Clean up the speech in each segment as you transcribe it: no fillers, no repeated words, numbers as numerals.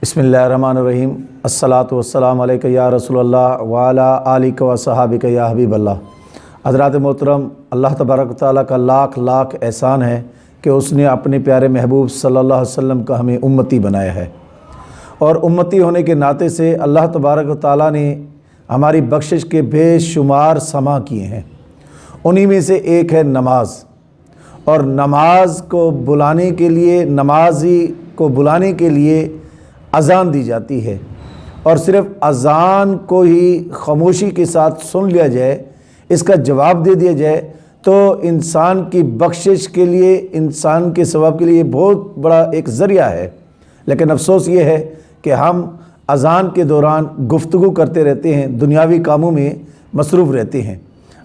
بسم اللہ الرحمن الرحیم الصلاۃ والسلام علیک یا رسول اللہ وعلی آلک و صحابک یا حبیب اللہ۔ حضرات محترم، اللہ تبارک و تعالیٰ کا لاکھ لاکھ احسان ہے کہ اس نے اپنے پیارے محبوب صلی اللہ علیہ وسلم کا ہمیں امتی بنایا ہے، اور امتی ہونے کے ناطے سے اللہ تبارک و تعالیٰ نے ہماری بخشش کے بے شمار سما کیے ہیں۔ انہی میں سے ایک ہے نماز، اور نماز کو بلانے کے لیے، نمازی کو بلانے کے لیے اذان دی جاتی ہے، اور صرف اذان کو ہی خاموشی کے ساتھ سن لیا جائے، اس کا جواب دے دیا جائے تو انسان کی بخشش کے لیے، انسان کے ثواب کے لیے بہت بڑا ایک ذریعہ ہے۔ لیکن افسوس یہ ہے کہ ہم اذان کے دوران گفتگو کرتے رہتے ہیں، دنیاوی کاموں میں مصروف رہتے ہیں۔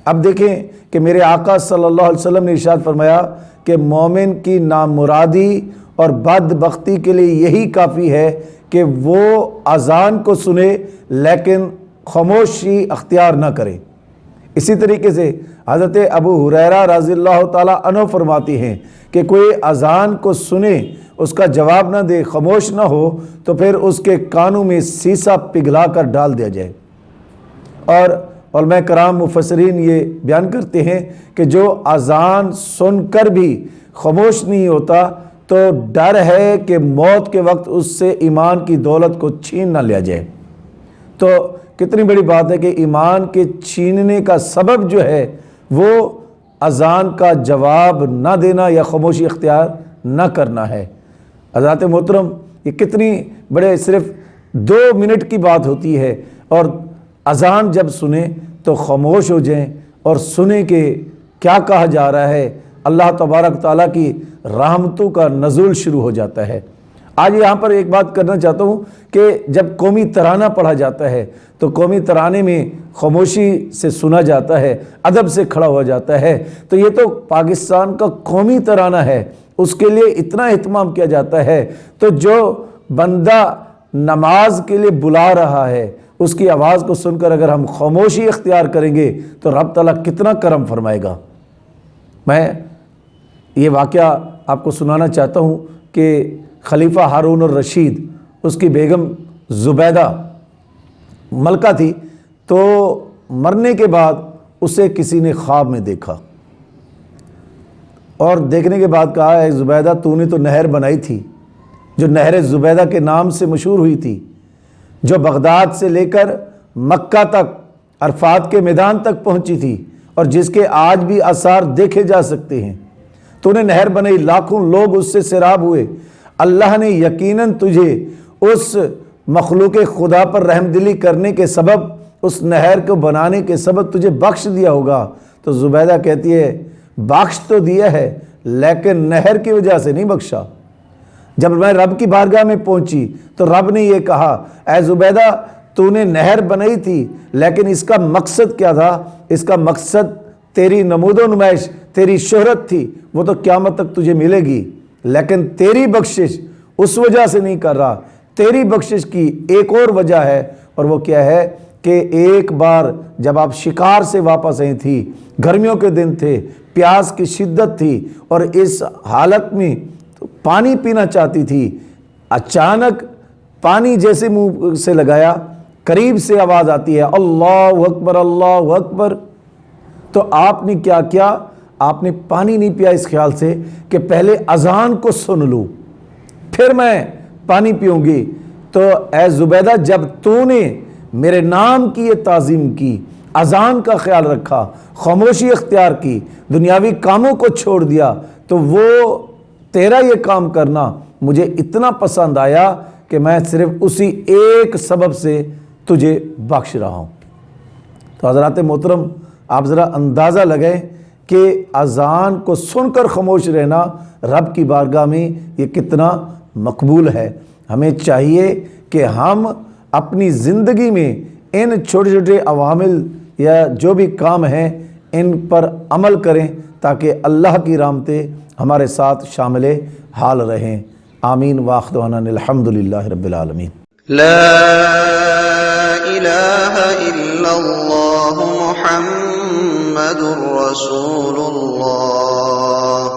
اب دیکھیں کہ میرے آقا صلی اللہ علیہ وسلم نے ارشاد فرمایا کہ مومن کی نامرادی اور بدبختی کے لیے یہی کافی ہے کہ وہ اذان کو سنے لیکن خاموشی اختیار نہ کرے۔ اسی طریقے سے حضرت ابو ہریرہ رضی اللہ تعالیٰ عنہ فرماتی ہیں کہ کوئی اذان کو سنے، اس کا جواب نہ دے، خاموش نہ ہو، تو پھر اس کے کانوں میں سیسا پگھلا کر ڈال دیا جائے۔ اور علماء کرام مفسرین یہ بیان کرتے ہیں کہ جو اذان سن کر بھی خاموش نہیں ہوتا تو ڈر ہے کہ موت کے وقت اس سے ایمان کی دولت کو چھین نہ لیا جائے۔ تو کتنی بڑی بات ہے کہ ایمان کے چھیننے کا سبب جو ہے وہ اذان کا جواب نہ دینا یا خاموشی اختیار نہ کرنا ہے۔ حضرات محترم، یہ کتنی بڑے صرف 2 منٹ کی بات ہوتی ہے، اور اذان جب سنیں تو خاموش ہو جائیں اور سنیں کہ کیا کہا جا رہا ہے۔ اللہ تبارک تعالیٰ کی رحمتوں کا نزول شروع ہو جاتا ہے۔ آج یہاں پر ایک بات کرنا چاہتا ہوں کہ جب قومی ترانہ پڑھا جاتا ہے تو قومی ترانے میں خاموشی سے سنا جاتا ہے، ادب سے کھڑا ہو جاتا ہے، تو یہ تو پاکستان کا قومی ترانہ ہے، اس کے لیے اتنا اہتمام کیا جاتا ہے۔ تو جو بندہ نماز کے لیے بلا رہا ہے، اس کی آواز کو سن کر اگر ہم خاموشی اختیار کریں گے تو رب تعالیٰ کتنا کرم فرمائے گا۔ میں یہ واقعہ آپ کو سنانا چاہتا ہوں کہ خلیفہ ہارون الرشید، اس کی بیگم زبیدہ ملکہ تھی، تو مرنے کے بعد اسے کسی نے خواب میں دیکھا، اور دیکھنے کے بعد کہا، اے زبیدہ، تو نے تو نہر بنائی تھی جو نہر زبیدہ کے نام سے مشہور ہوئی تھی، جو بغداد سے لے کر مکہ تک، عرفات کے میدان تک پہنچی تھی، اور جس کے آج بھی آثار دیکھے جا سکتے ہیں۔ تو نے نہر بنائی، لاکھوں لوگ اس سے سیراب ہوئے، اللہ نے یقیناً تجھے اس مخلوق خدا پر رحم دلی کرنے کے سبب، اس نہر کو بنانے کے سبب تجھے بخش دیا ہوگا۔ تو زبیدہ کہتی ہے، بخش تو دیا ہے لیکن نہر کی وجہ سے نہیں بخشا۔ جب میں رب کی بارگاہ میں پہنچی تو رب نے یہ کہا، اے زبیدہ، تو نے نہر بنائی تھی لیکن اس کا مقصد کیا تھا؟ اس کا مقصد تیری نمود و نمائش، تیری شہرت تھی، وہ تو قیامت تک تجھے ملے گی، لیکن تیری بخشش اس وجہ سے نہیں کر رہا۔ تیری بخشش کی ایک اور وجہ ہے، اور وہ کیا ہے کہ ایک بار جب آپ شکار سے واپس آئی تھی، گرمیوں کے دن تھے، پیاس کی شدت تھی، اور اس حالت میں پانی پینا چاہتی تھی، اچانک پانی جیسے منہ سے لگایا، قریب سے آواز آتی ہے، اللہ اکبر اللہ اکبر۔ تو آپ نے کیا کیا؟ آپ نے پانی نہیں پیا اس خیال سے کہ پہلے اذان کو سن لوں پھر میں پانی پیوں گی۔ تو اے زبیدہ، جب تو نے میرے نام کی یہ تعظیم کی، اذان کا خیال رکھا، خاموشی اختیار کی، دنیاوی کاموں کو چھوڑ دیا، تو وہ تیرا یہ کام کرنا مجھے اتنا پسند آیا کہ میں صرف اسی ایک سبب سے تجھے بخش رہا ہوں۔ تو حضرات محترم، آپ ذرا اندازہ لگائیں کہ اذان کو سن کر خاموش رہنا رب کی بارگاہ میں یہ کتنا مقبول ہے۔ ہمیں چاہیے کہ ہم اپنی زندگی میں ان چھوٹے چھوٹے عوامل یا جو بھی کام ہیں ان پر عمل کریں تاکہ اللہ کی رحمتیں ہمارے ساتھ شامل حال رہیں۔ آمین واخر دعوانا الحمدللہ رب العالمین۔ لا الہ الا اللہ محمد رسول اللہ۔